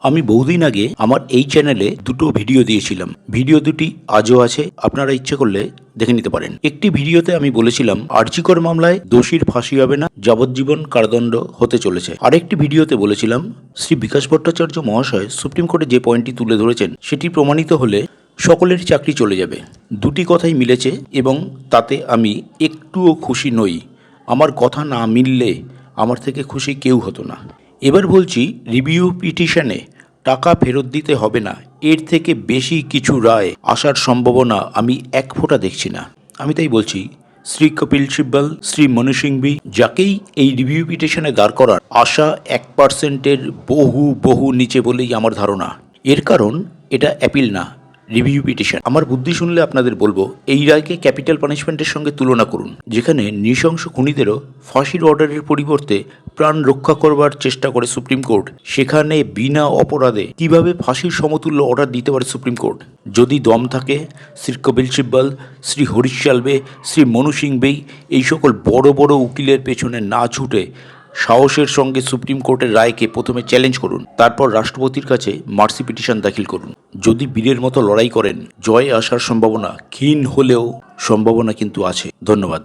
আমি বহুদিন আগে আমার এই চ্যানেলে দুটো ভিডিও দিয়েছিলাম। ভিডিও দুটি আজও আছে, আপনারা ইচ্ছে করলে দেখে নিতে পারেন। একটি ভিডিওতে আমি বলেছিলাম আরজি কর মামলায় দোষীর ফাঁসি হবে না, যাবজ্জীবন কারাদণ্ড হতে চলেছে। আরেকটি ভিডিওতে বলেছিলাম শ্রী বিকাশ ভট্টাচার্য মহাশয় সুপ্রিম কোর্টে যে পয়েন্টটি তুলে ধরেছেন সেটি প্রমাণিত হলে সকলের চাকরি চলে যাবে। দুটি কথাই মিলেছে এবং তাতে আমি একটুও খুশি নই। আমার কথা না মিললে আমার থেকে খুশি কেউ হতো না। এবার বলছি, রিভিউ পিটিশনে টাকা ফেরত দিতে হবে না, এর থেকে বেশি কিছু রায় আসার সম্ভাবনা আমি এক ফোঁটা দেখছি না। আমি তাই বলছি, শ্রী কপিল সিব্বল, শ্রী মনু সিংভি, যাকেই এই রিভিউ পিটিশনে দাঁড় করার আশা 1%-এর বহু নিচে বলেই আমার ধারণা। এর কারণ এটা অ্যাপিল না, রিভিউ পিটিশন। আমার বুদ্ধি শুনলে আপনাদের বলবো, এই রায়কে ক্যাপিটাল পানিশমেন্টের সঙ্গে তুলনা করুন, যেখানে নৃশংস খুনিদেরও ফাঁসির অর্ডারের পরিবর্তে প্রাণ রক্ষা করবার চেষ্টা করে সুপ্রিম কোর্ট, সেখানে বিনা অপরাধে কিভাবে ফাঁসির সমতুল্য অর্ডার দিতে পারে সুপ্রিম কোর্ট? যদি দম থাকে, শ্রী কপিল সিব্বল, শ্রী হরিশ সালভে, শ্রী মনু সিংভি এই সকল বড় বড় উকিলের পেছনে না ছুটে সাহসের সঙ্গে সুপ্রিম কোর্টের রায়কে প্রথমে চ্যালেঞ্জ করুন, তারপর রাষ্ট্রপতির কাছে মার্সি পিটিশন দাখিল করুন। যদি বীরের মতো লড়াই করেন, জয় আসার সম্ভাবনা ক্ষীণ হলেও সম্ভাবনা কিন্তু আছে। ধন্যবাদ।